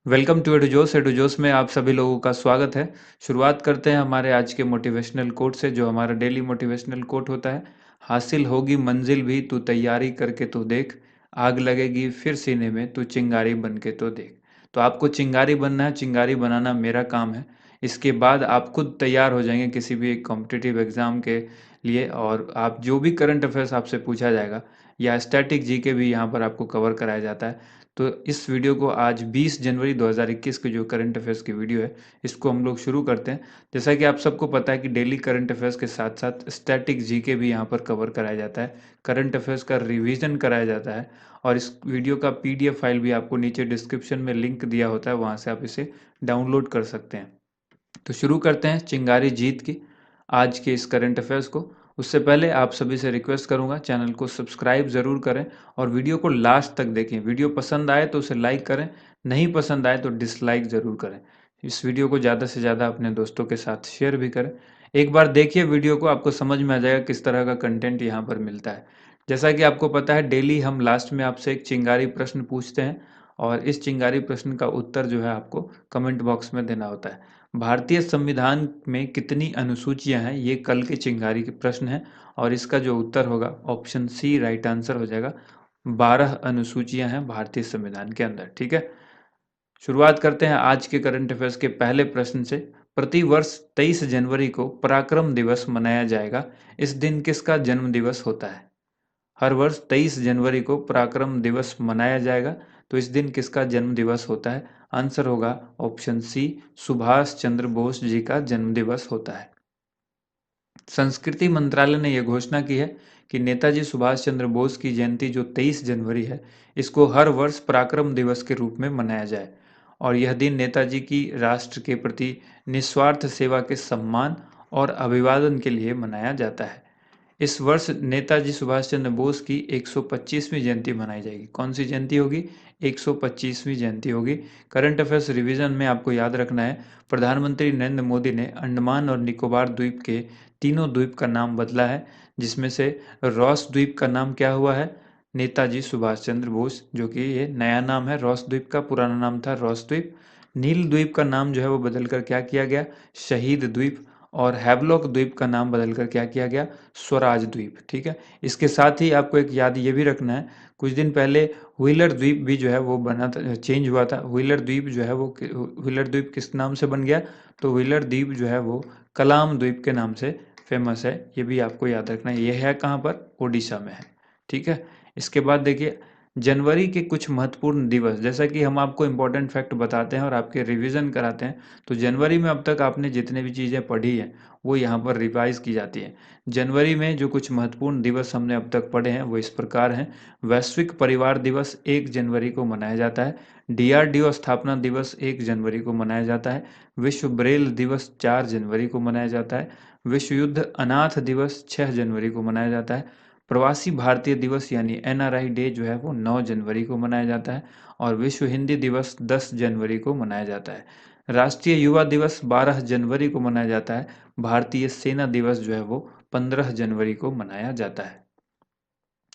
Welcome to एडुजोस। एडुजोस में आप सभी लोगों का स्वागत है। शुरुआत करते हैं हमारे आज के मोटिवेशनल कोट से, जो हमारा डेली मोटिवेशनल कोट होता है। हासिल होगी मंजिल भी तू तैयारी करके तो देख, आग लगेगी फिर सीने में तू चिंगारी बन के तो देख। तो आपको चिंगारी बनना है, चिंगारी बनाना मेरा काम है। इसके बाद आप खुद तैयार हो जाएंगे किसी भी कॉम्पिटिटिव एग्ज़ाम के लिए, और आप जो भी करंट अफेयर्स आपसे पूछा जाएगा या स्टैटिक जीके भी यहाँ पर आपको कवर कराया जाता है। तो इस वीडियो को आज 20 जनवरी 2021 की जो करंट अफेयर्स की वीडियो है, इसको हम लोग शुरू करते हैं। जैसा कि आप सबको पता है कि डेली करंट अफेयर्स के साथ साथ स्टैटिक जीके भी यहाँ पर कवर कराया जाता है, करंट अफेयर्स का रिवीजन कराया जाता है। और इस वीडियो का पीडीएफ फाइल भी आपको नीचे डिस्क्रिप्शन में लिंक दिया होता है, वहाँ से आप इसे डाउनलोड कर सकते हैं। तो शुरू करते हैं चिंगारी जीत की आज के इस करंट अफेयर्स को। उससे पहले आप सभी से रिक्वेस्ट करूंगा, चैनल को सब्सक्राइब ज़रूर करें और वीडियो को लास्ट तक देखें। वीडियो पसंद आए तो उसे लाइक करें, नहीं पसंद आए तो डिसलाइक ज़रूर करें। इस वीडियो को ज़्यादा से ज़्यादा अपने दोस्तों के साथ शेयर भी करें। एक बार देखिए वीडियो को, आपको समझ में आ जाएगा किस तरह का कंटेंट यहाँ पर मिलता है। जैसा कि आपको पता है, डेली हम लास्ट में आपसे एक चिंगारी प्रश्न पूछते हैं, और इस चिंगारी प्रश्न का उत्तर जो है आपको कमेंट बॉक्स में देना होता है। भारतीय संविधान में कितनी अनुसूचियां हैं, ये कल के चिंगारी के प्रश्न है, और इसका जो उत्तर होगा ऑप्शन सी राइट आंसर हो जाएगा। 12 अनुसूचियां हैं भारतीय संविधान के अंदर। ठीक है, शुरुआत करते हैं आज के करंट अफेयर्स के पहले प्रश्न से। प्रति वर्ष 23 जनवरी को पराक्रम दिवस मनाया जाएगा। इस दिन किसका जन्म दिवस होता है? हर वर्ष 23 जनवरी को पराक्रम दिवस मनाया जाएगा, तो इस दिन किसका जन्म दिवस होता है? आंसर होगा ऑप्शन सी, सुभाष चंद्र बोस जी का जन्म दिवस होता है। संस्कृति मंत्रालय ने यह घोषणा की है कि नेताजी सुभाष चंद्र बोस की जयंती जो 23 जनवरी है, इसको हर वर्ष पराक्रम दिवस के रूप में मनाया जाए, और यह दिन नेताजी की राष्ट्र के प्रति निस्वार्थ सेवा के सम्मान और अभिवादन के लिए मनाया जाता है। इस वर्ष नेताजी सुभाष चंद्र बोस की 125वीं जयंती मनाई जाएगी। कौन सी जयंती होगी? 125वीं जयंती होगी। करंट अफेयर्स रिवीजन में आपको याद रखना है, प्रधानमंत्री नरेंद्र मोदी ने अंडमान और निकोबार द्वीप के तीनों द्वीप का नाम बदला है, जिसमें से रॉस द्वीप का नाम क्या हुआ है? नेताजी सुभाष चंद्र बोस, जो कि ये नया नाम है रॉस द्वीप का, पुराना नाम था रॉस द्वीप। नील द्वीप का नाम जो है वो बदलकर क्या किया गया? शहीद द्वीप। और हैवलॉक द्वीप का नाम बदलकर क्या किया गया? स्वराज द्वीप। ठीक है, इसके साथ ही आपको एक याद ये भी रखना है, कुछ दिन पहले व्हीलर द्वीप भी जो है वो बना था, चेंज हुआ था। व्हीलर द्वीप जो है वो व्हीलर द्वीप किस नाम से बन गया? तो व्हीलर द्वीप जो है वो कलाम द्वीप के नाम से फेमस है। ये भी आपको याद रखना है। ये है कहाँ पर? ओडिशा में है। ठीक है, इसके बाद देखिए जनवरी के कुछ महत्वपूर्ण दिवस, जैसा कि हम आपको इम्पोर्टेंट फैक्ट बताते हैं और आपके रिवीजन कराते हैं। तो जनवरी में अब तक आपने जितने भी चीज़ें पढ़ी हैं वो यहाँ पर रिवाइज की जाती हैं। जनवरी में जो कुछ महत्वपूर्ण दिवस हमने अब तक पढ़े हैं वो इस प्रकार हैं। वैश्विक परिवार दिवस 1 जनवरी को मनाया जाता है। डीआरडीओ स्थापना दिवस 1 जनवरी को मनाया जाता है। विश्व ब्रेल दिवस 4 जनवरी को मनाया जाता है। विश्व युद्ध अनाथ दिवस 6 जनवरी को मनाया जाता है। प्रवासी भारतीय दिवस यानी एनआरआई डे जो है वो 9 जनवरी को मनाया जाता है। और विश्व हिंदी दिवस 10 जनवरी को मनाया जाता है। राष्ट्रीय युवा दिवस 12 जनवरी को मनाया जाता है। भारतीय सेना दिवस जो है वो 15 जनवरी को मनाया जाता है।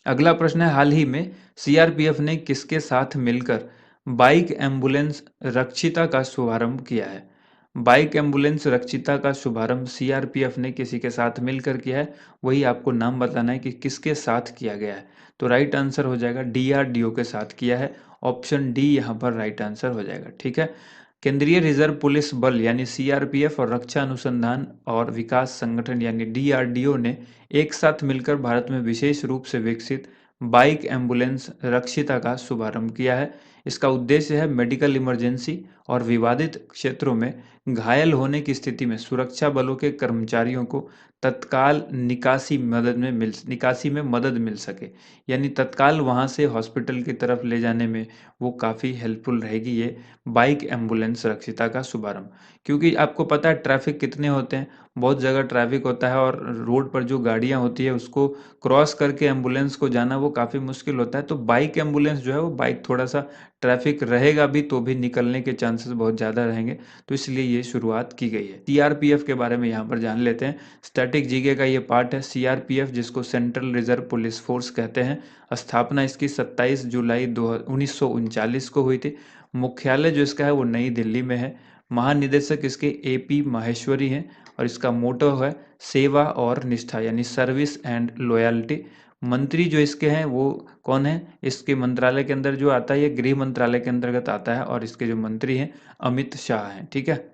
अगला प्रश्न है, हाल ही में सीआरपीएफ ने किसके साथ मिलकर बाइक एम्बुलेंस रक्षिता का शुभारंभ किया है? बाइक एम्बुलेंस रक्षिता का शुभारंभ सीआरपीएफ ने किसी के साथ मिलकर किया है, वही आपको नाम बताना है कि किसके साथ किया गया है। तो राइट आंसर हो जाएगा डीआरडीओ के साथ किया है। ऑप्शन डी यहाँ पर राइट आंसर हो जाएगा। ठीक है, केंद्रीय रिजर्व पुलिस बल यानी सीआरपीएफ और रक्षा अनुसंधान और विकास संगठन यानी डीआरडीओ ने एक साथ मिलकर भारत में विशेष रूप से विकसित बाइक एम्बुलेंस रक्षिता का शुभारंभ किया है। इसका उद्देश्य है मेडिकल इमरजेंसी और विवादित क्षेत्रों में घायल होने की स्थिति में सुरक्षा बलों के कर्मचारियों को तत्काल निकासी में मदद मिल सके, यानी तत्काल वहां से हॉस्पिटल की तरफ ले जाने में वो काफ़ी हेल्पफुल रहेगी ये बाइक एम्बुलेंस रक्षिता का शुभारंभ। क्योंकि आपको पता है ट्रैफिक कितने होते हैं, बहुत जगह ट्रैफिक होता है, और रोड पर जो गाड़ियां होती है उसको क्रॉस करके एम्बुलेंस को जाना वो काफ़ी मुश्किल होता है। तो बाइक एम्बुलेंस जो है वो बाइक थोड़ा सा ट्रैफिक रहेगा भी तो भी निकलने के चांसेस बहुत ज़्यादा रहेंगे, तो इसलिए ये शुरुआत की गई है। सीआरपीएफ के बारे में यहाँ पर जान लेते हैं। स्टैटिक जीके का ये पार्ट है। सीआरपीएफ, जिसको सेंट्रल रिजर्व पुलिस फोर्स कहते हैं, स्थापना इसकी 27 जुलाई 1939 को हुई थी। मुख्यालय जो इसका है वो नई दिल्ली में है। महानिदेशक इसके AP माहेश्वरी हैं और इसका मोटो है सेवा और निष्ठा यानी सर्विस एंड लॉयल्टी। मंत्री जो इसके हैं वो कौन है? इसके मंत्रालय के अंदर जो आता है ये गृह मंत्रालय के अंतर्गत आता है और इसके जो मंत्री हैं अमित शाह हैं, ठीक है।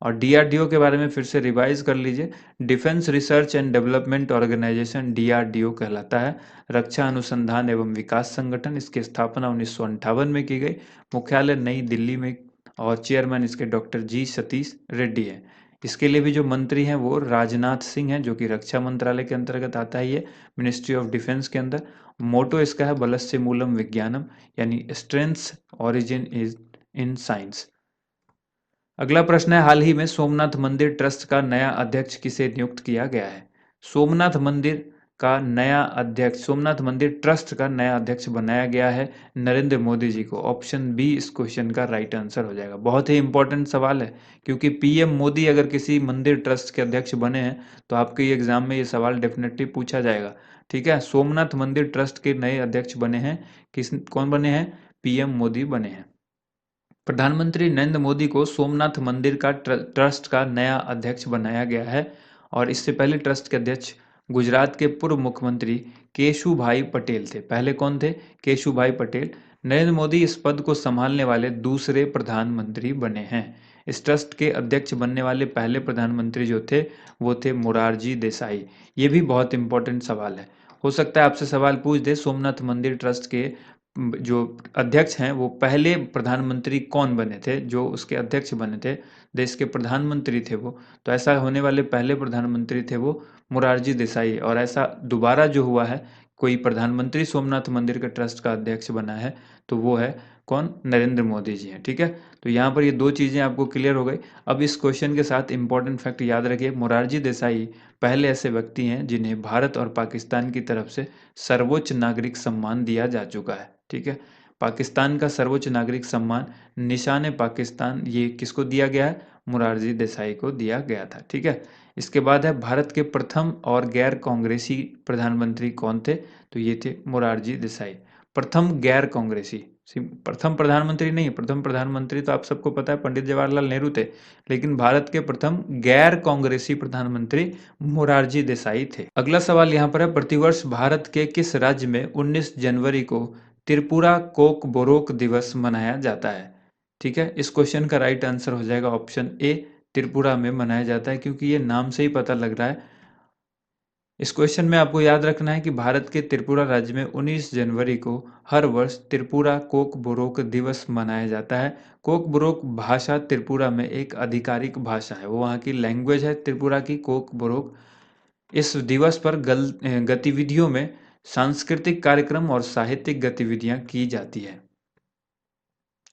और DRDO के बारे में फिर से रिवाइज कर लीजिए। Defence research and development organisation DRDO कहलाता है। रक्षा अनुसंधान एवं विकास संगठन, इसकी स्थापना 1958 में की गई। मुख्यालय नई दिल्ली में और चेयरमैन इसके डॉक्टर जी सतीश रेड्डी हैं। इसके लिए भी जो मंत्री हैं वो राजनाथ सिंह हैं, जो कि रक्षा मंत्रालय के अंतर्गत आता है, ये मिनिस्ट्री ऑफ डिफेंस के अंदर। मोटो इसका है बलस्य मूलम विज्ञानम यानी strengths origin is in science. अगला प्रश्न है, हाल ही में सोमनाथ मंदिर ट्रस्ट का नया अध्यक्ष किसे नियुक्त किया गया है? सोमनाथ मंदिर का नया अध्यक्ष, सोमनाथ मंदिर ट्रस्ट का नया अध्यक्ष बनाया गया है नरेंद्र मोदी जी को। ऑप्शन बी इस क्वेश्चन का राइट आंसर हो जाएगा। बहुत ही इंपॉर्टेंट सवाल है, क्योंकि PM मोदी अगर किसी मंदिर ट्रस्ट के अध्यक्ष बने हैं तो आपके एग्जाम में ये सवाल डेफिनेटली पूछा जाएगा, ठीक है। सोमनाथ मंदिर ट्रस्ट के नए अध्यक्ष बने हैं, कौन बने हैं? PM मोदी बने हैं। प्रधानमंत्री नरेंद्र मोदी को सोमनाथ मंदिर का ट्रस्ट का नया अध्यक्ष बनाया गया है और इससे पहले ट्रस्ट के अध्यक्ष गुजरात के पूर्व मुख्यमंत्री केशुभाई पटेल थे। पहले कौन थे? केशुभाई पटेल। नरेंद्र मोदी इस पद को संभालने वाले दूसरे प्रधानमंत्री बने हैं। इस ट्रस्ट के अध्यक्ष बनने वाले पहले प्रधानमंत्री जो थे वो थे मोरारजी देसाई। ये भी बहुत इंपॉर्टेंट सवाल है, हो सकता है आपसे सवाल पूछ दे सोमनाथ मंदिर ट्रस्ट के जो अध्यक्ष हैं वो पहले प्रधानमंत्री कौन बने थे, जो उसके अध्यक्ष बने थे, देश के प्रधानमंत्री थे वो। तो ऐसा होने वाले पहले प्रधानमंत्री थे वो मोरारजी देसाई। और ऐसा दोबारा जो हुआ है, कोई प्रधानमंत्री सोमनाथ मंदिर के ट्रस्ट का अध्यक्ष बना है तो वो है कौन? नरेंद्र मोदी जी हैं, ठीक है। तो यहाँ पर ये दो चीज़ें आपको क्लियर हो गई। अब इस क्वेश्चन के साथ इंपॉर्टेंट फैक्ट याद रखिए, मोरारजी देसाई पहले ऐसे व्यक्ति हैं जिन्हें भारत और पाकिस्तान की तरफ से सर्वोच्च नागरिक सम्मान दिया जा चुका है, ठीक है। पाकिस्तान का सर्वोच्च नागरिक सम्मान निशान पाकिस्तान, ये किसको दिया गया है? मोरारजी देसाई को दिया गया था, ठीक है। इसके बाद है, भारत के प्रथम और गैर कांग्रेसी प्रधानमंत्री कौन थे? तो ये थे मोरारजी देसाई। प्रथम गैर कांग्रेसी, प्रथम प्रधानमंत्री नहीं, प्रथम प्रधानमंत्री तो आप सबको पता है पंडित जवाहरलाल नेहरू थे, लेकिन भारत के प्रथम गैर कांग्रेसी प्रधानमंत्री मोरारजी देसाई थे। अगला सवाल यहाँ पर है, प्रतिवर्ष भारत के किस राज्य में 19 जनवरी को त्रिपुरा कोक बोरोक दिवस मनाया जाता है? ठीक है, इस क्वेश्चन का राइट आंसर हो जाएगा ऑप्शन ए, त्रिपुरा में मनाया जाता है, क्योंकि ये नाम से ही पता लग रहा है। इस क्वेश्चन में आपको याद रखना है कि भारत के त्रिपुरा राज्य में 19 जनवरी को हर वर्ष त्रिपुरा कोक बोरोक दिवस मनाया जाता है। कोक बोरोक भाषा त्रिपुरा में एक आधिकारिक भाषा है, वो वहाँ की लैंग्वेज है त्रिपुरा की, कोक बोरोक। इस दिवस पर गतिविधियों में सांस्कृतिक कार्यक्रम और साहित्यिक गतिविधियां की जाती है।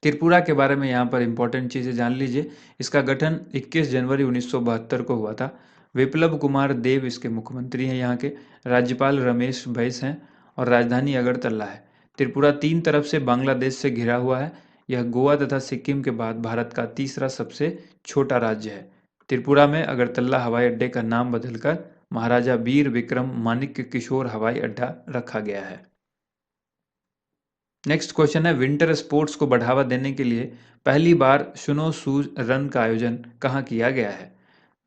त्रिपुरा के बारे में यहाँ पर इंपॉर्टेंट चीज़ें जान लीजिए। इसका गठन 21 जनवरी 1972 को हुआ था। विप्लव कुमार देव इसके मुख्यमंत्री हैं यहाँ के। राज्यपाल रमेश बैस हैं और राजधानी अगरतला है। त्रिपुरा तीन तरफ से बांग्लादेश से घिरा हुआ है। यह गोवा तथा सिक्किम के बाद भारत का तीसरा सबसे छोटा राज्य है। त्रिपुरा में अगरतला हवाई अड्डे का नाम बदलकर महाराजा वीर विक्रम मानिक्य किशोर हवाई अड्डा रखा गया है। नेक्स्ट क्वेश्चन है, विंटर स्पोर्ट्स को बढ़ावा देने के लिए पहली बार स्नो शूज रन का आयोजन कहाँ किया गया है?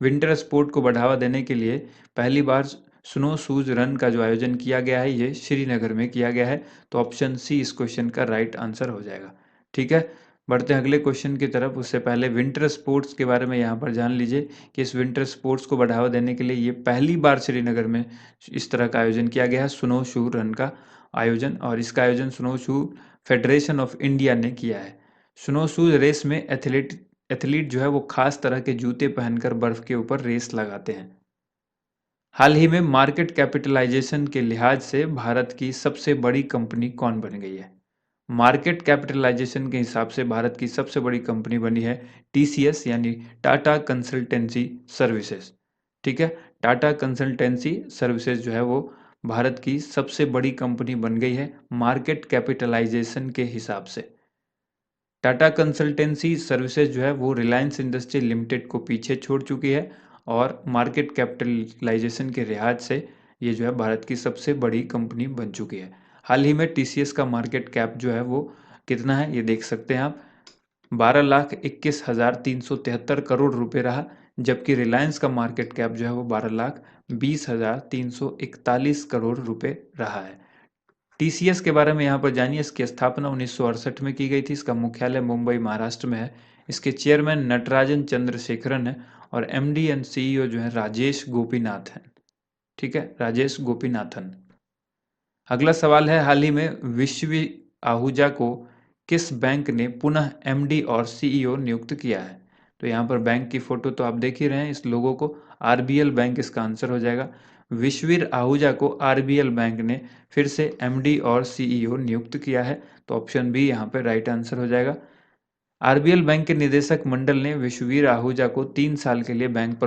विंटर स्पोर्ट को बढ़ावा देने के लिए पहली बार स्नो शूज रन का जो आयोजन किया गया है ये श्रीनगर में किया गया है। तो ऑप्शन सी इस क्वेश्चन का राइट आंसर हो जाएगा, ठीक है। बढ़ते हैं अगले क्वेश्चन की तरफ, उससे पहले विंटर स्पोर्ट्स के बारे में यहाँ पर जान लीजिए कि इस विंटर स्पोर्ट्स को बढ़ावा देने के लिए ये पहली बार श्रीनगर में इस तरह का आयोजन किया गया है, स्नो शू रन का आयोजन। और इसका आयोजन snow shoe federation of India ने किया है। स्नो शूज रेस में एथलीट जो है वो खास तरह के जूते पहनकर बर्फ के ऊपर रेस लगाते हैं। हाल ही में मार्केट कैपिटलाइजेशन के लिहाज से भारत की सबसे बड़ी कंपनी कौन बन गई है? मार्केट कैपिटलाइजेशन के हिसाब से भारत की सबसे बड़ी कंपनी बनी है TCS यानी टाटा कंसल्टेंसी सर्विसेज, ठीक है। टाटा कंसल्टेंसी सर्विसेज जो है वो भारत की सबसे बड़ी कंपनी बन गई है मार्केट कैपिटलाइजेशन के हिसाब से। टाटा कंसल्टेंसी सर्विसेज जो है वो रिलायंस इंडस्ट्री लिमिटेड को पीछे छोड़ चुकी है और मार्केट कैपिटलाइजेशन के लिहाज से ये जो है भारत की सबसे बड़ी कंपनी बन चुकी है। हाल ही में TCS का मार्केट कैप जो है वो कितना है ये देख सकते हैं आप। 12,21,373 करोड़ रुपए रहा, जबकि रिलायंस का मार्केट कैप जो है वो 12,20,341 करोड़ रुपए रहा है। टीसीएस के बारे में यहाँ पर जानिए। इसकी स्थापना 1968 में की गई थी। इसका मुख्यालय मुंबई महाराष्ट्र में है। इसके चेयरमैन नटराजन चंद्रशेखरन है और एमडी एंड सीईओ जो है राजेश गोपीनाथ हैं। ठीक है, राजेश गोपीनाथन। अगला सवाल है, हाल ही में विश्व आहूजा को किस बैंक ने पुनः एमडी और सीईओ नियुक्त किया है? तो यहाँ पर बैंक की फोटो तो आप देख ही रहे हैं, इस लोगों को आरबीएल बैंक इसका आंसर हो जाएगा। विश्वीर आहूजा को आरबीएल बैंक ने फिर से एमडी और सीईओ नियुक्त किया है, तो ऑप्शन बी यहाँ पर राइट आंसर हो जाएगा। आरबीएल बैंक के निदेशक मंडल ने विश्ववीर आहूजा को 3 साल के लिए बैंक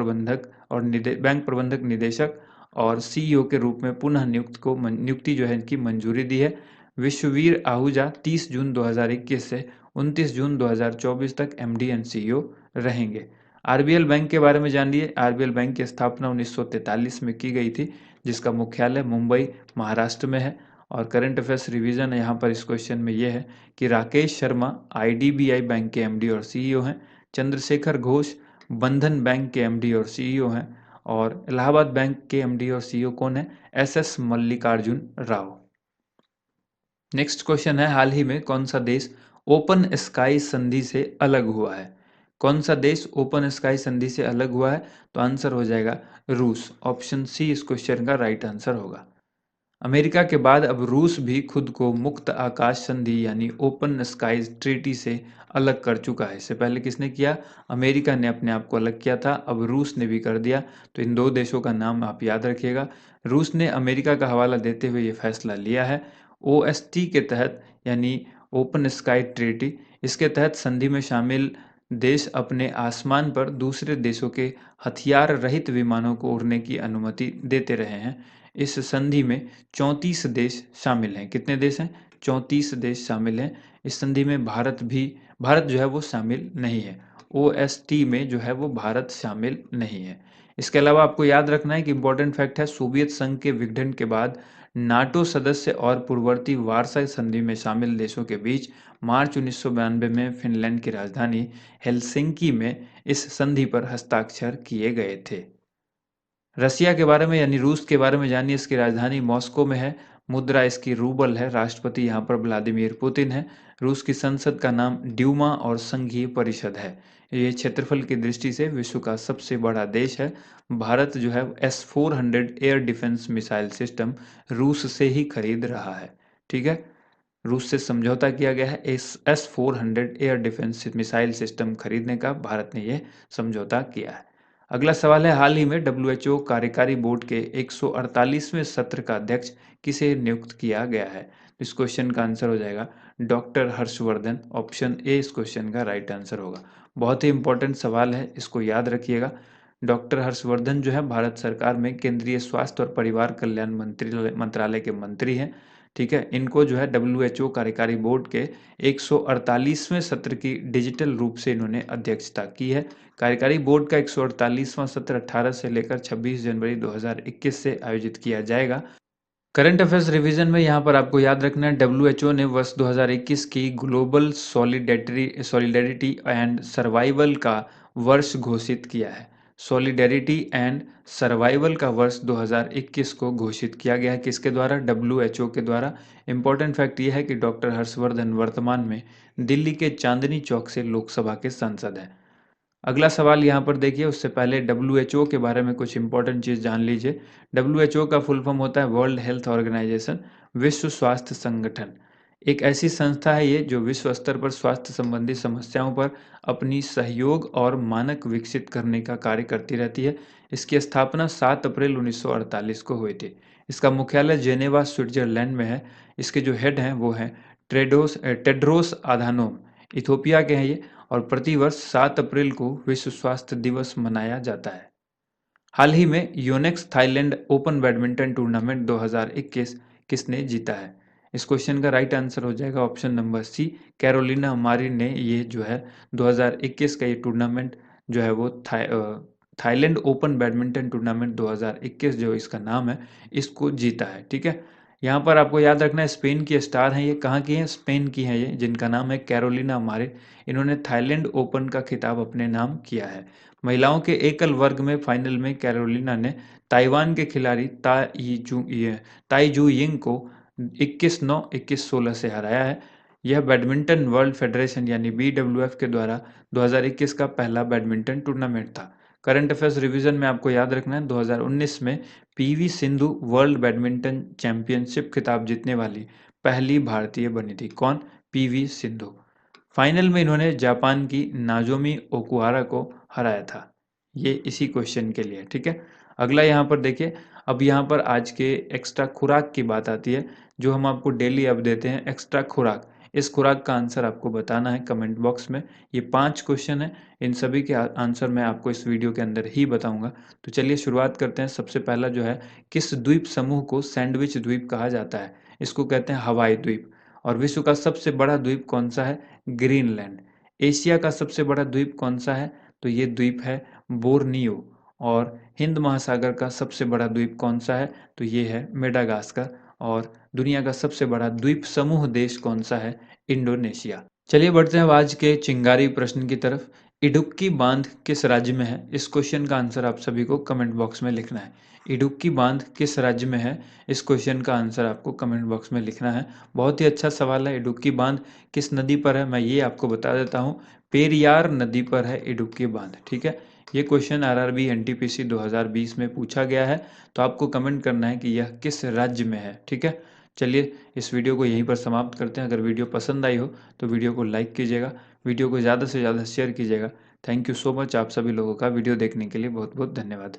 प्रबंधक निदेशक और सीईओ के रूप में पुनः नियुक्ति जो है इनकी मंजूरी दी है। विश्ववीर आहूजा 30 जून 2021 से 29 जून 2024 तक एमडी एंड सीईओ रहेंगे। आरबीएल बैंक के बारे में जानिए। आरबीएल बैंक की स्थापना 1943 में की गई थी, जिसका मुख्यालय मुंबई महाराष्ट्र में है। और करंट अफेयर्स रिवीजन यहाँ पर इस क्वेश्चन में ये है कि राकेश शर्मा आईडीबीआई बैंक के एमडी और सीईओ हैं। चंद्रशेखर घोष बंधन बैंक के एमडी और सीईओ हैं। और इलाहाबाद बैंक के एमडी और सीईओ कौन है? SS Mallikarjun Rao. Next question है, हाल ही में कौन सा देश ओपन स्काई संधि से अलग हुआ है? कौन सा देश ओपन स्काई संधि से अलग हुआ है? तो आंसर हो जाएगा रूस। ऑप्शन सी इस क्वेश्चन का राइट आंसर होगा। अमेरिका के बाद अब रूस भी खुद को मुक्त आकाश संधि यानी ओपन स्काई ट्रीटी से अलग कर चुका है। इससे पहले किसने किया? अमेरिका ने अपने आप को अलग किया था, अब रूस ने भी कर दिया। तो इन दो देशों का नाम आप याद रखिएगा। रूस ने अमेरिका का हवाला देते हुए ये फैसला लिया है। ओएसटी के तहत यानी ओपन स्काई ट्रीटी, इसके तहत संधि में शामिल देश अपने आसमान पर दूसरे देशों के हथियार रहित विमानों को उड़ने की अनुमति देते रहे हैं। इस संधि में 34 देश शामिल हैं। कितने देश हैं? 34 देश शामिल हैं। इस संधि में भारत जो है वो शामिल नहीं है। ओएसटी में जो है वो भारत शामिल नहीं है। इसके अलावा आपको याद रखना है कि इंपॉर्टेंट फैक्ट है, सोवियत संघ के विघटन के बाद नाटो सदस्य और पूर्ववर्ती वार्सा संधि में शामिल देशों के बीच मार्च 1992 में फिनलैंड की राजधानी हेलसिंकी में इस संधि पर हस्ताक्षर किए गए थे। रसिया के बारे में यानी रूस के बारे में जानिए। इसकी राजधानी मॉस्को में है। मुद्रा इसकी रूबल है। राष्ट्रपति यहाँ पर व्लादिमीर पुतिन है। रूस की संसद का नाम ड्यूमा और संघीय परिषद है। ये क्षेत्रफल की दृष्टि से विश्व का सबसे बड़ा देश है। भारत जो है S-400 air defence missile system रूस से ही खरीद रहा है। ठीक है, रूस से समझौता किया गया है S-400 air defence missile system खरीदने का। भारत ने यह समझौता किया है। अगला सवाल है, हाल ही में डब्ल्यूएचओ कार्यकारी बोर्ड के 148वें सत्र का अध्यक्ष किसे नियुक्त किया गया है? इस क्वेश्चन का आंसर हो जाएगा डॉक्टर हर्षवर्धन। ऑप्शन ए इस क्वेश्चन का राइट आंसर होगा। बहुत ही इंपॉर्टेंट सवाल है, इसको याद रखिएगा। डॉक्टर हर्षवर्धन जो है भारत सरकार में केंद्रीय स्वास्थ्य और परिवार कल्याण मंत्रालय के मंत्री हैं। ठीक है, इनको जो है डब्ल्यूएचओ कार्यकारी बोर्ड के 148वें सत्र की डिजिटल रूप से इन्होंने अध्यक्षता की है। कार्यकारी बोर्ड का 148वां सत्र 18 से लेकर 26 जनवरी 2021 से आयोजित किया जाएगा। करंट अफेयर्स रिवीजन में यहाँ पर आपको याद रखना है, डब्ल्यूएचओ ने वर्ष 2021 की ग्लोबल सॉलिडेरिटी एंड सर्वाइवल का वर्ष घोषित किया है। सॉलिडेरिटी एंड सर्वाइवल का वर्ष 2021 को घोषित किया गया है। किसके द्वारा? डब्ल्यूएचओ के द्वारा। इंपॉर्टेंट फैक्ट यह है कि डॉक्टर हर्षवर्धन वर्तमान में दिल्ली के चांदनी चौक से लोकसभा के सांसद हैं। अगला सवाल यहाँ पर देखिए, उससे पहले डब्ल्यूएचओ के बारे में कुछ इंपॉर्टेंट चीज़ जान लीजिए। डब्ल्यूएचओ का फुल फॉर्म होता है वर्ल्ड हेल्थ ऑर्गेनाइजेशन, विश्व स्वास्थ्य संगठन। एक ऐसी संस्था है ये जो विश्व स्तर पर स्वास्थ्य संबंधी समस्याओं पर अपनी सहयोग और मानक विकसित करने का कार्य करती रहती है। इसकी स्थापना 7 अप्रैल 1948 को हुई थी। इसका मुख्यालय जेनेवा स्विट्जरलैंड में है। इसके जो हेड हैं वो हैं टेड्रोस आधानोम, इथोपिया के हैं ये। और प्रतिवर्ष 7 अप्रैल को विश्व स्वास्थ्य दिवस मनाया जाता है। हाल ही में Unix Thailand open badminton tournament 2021 किसने जीता है? इस क्वेश्चन का राइट आंसर हो जाएगा option number C, Carolina Marin ने ये जो है 2021 का ये टूर्नामेंट जो है वो थाईलैंड ओपन बैडमिंटन टूर्नामेंट 2021 जो इसका नाम है, इसको जीता है। ठीक है, यहाँ पर आपको याद रखना है स्पेन की स्टार हैं, ये कहाँ की हैं, स्पेन की हैं ये, जिनका नाम है कैरोलिना मारिन। इन्होंने थाईलैंड ओपन का खिताब अपने नाम किया है। महिलाओं के एकल वर्ग में फाइनल में कैरोलिना ने ताइवान के खिलाड़ी ताई जू यिंग को 21-9, 21-16 से हराया है। यह बैडमिंटन वर्ल्ड फेडरेशन यानी BWF के द्वारा 2021 का पहला बैडमिंटन टूर्नामेंट था। करंट अफेयर्स रिवीजन में आपको याद रखना है 2019 में PV Sindhu world badminton championship खिताब जीतने वाली पहली भारतीय बनी थी। कौन? पीवी सिंधु। फाइनल में इन्होंने जापान की नाजोमी ओकुहारा को हराया था। ये इसी क्वेश्चन के लिए, ठीक है। अगला यहाँ पर देखिए, अब यहाँ पर आज के एक्स्ट्रा खुराक की बात आती है, जो हम आपको डेली अब देते हैं एक्स्ट्रा खुराक। इस खुराक का आंसर आपको बताना है कमेंट बॉक्स में। ये 5 क्वेश्चन है, इन सभी के आंसर मैं आपको इस वीडियो के अंदर ही बताऊंगा। तो चलिए शुरुआत करते हैं। सबसे पहला जो है, किस द्वीप समूह को सैंडविच द्वीप कहा जाता है? इसको कहते हैं हवाई द्वीप। और विश्व का सबसे बड़ा द्वीप कौन सा है? ग्रीनलैंड। एशिया का सबसे बड़ा द्वीप कौन सा है? तो ये द्वीप है बोर्नियो। और हिंद महासागर का सबसे बड़ा द्वीप कौन सा है? तो ये है मेडागास्कर। और दुनिया का सबसे बड़ा द्वीप समूह देश कौन सा है? इंडोनेशिया। चलिए बढ़ते हैं अब आज के चिंगारी प्रश्न की तरफ। इडुक्की बांध किस राज्य में है? इस क्वेश्चन का आंसर आप सभी को कमेंट बॉक्स में लिखना है। इडुक्की बांध किस राज्य में है? इस क्वेश्चन का आंसर आपको कमेंट बॉक्स में लिखना है। बहुत ही अच्छा सवाल है। इडुक्की बांध किस नदी पर है? मैं ये आपको बता देता हूँ, पेरियार नदी पर है इडुक्की बांध, ठीक है। ये क्वेश्चन RRB NTPC 2020 में पूछा गया है। तो आपको कमेंट करना है कि यह किस राज्य में है, ठीक है। चलिए इस वीडियो को यहीं पर समाप्त करते हैं। अगर वीडियो पसंद आई हो तो वीडियो को लाइक कीजिएगा, वीडियो को ज़्यादा से ज़्यादा शेयर कीजिएगा। Thank you so much. आप सभी लोगों का वीडियो देखने के लिए बहुत बहुत धन्यवाद।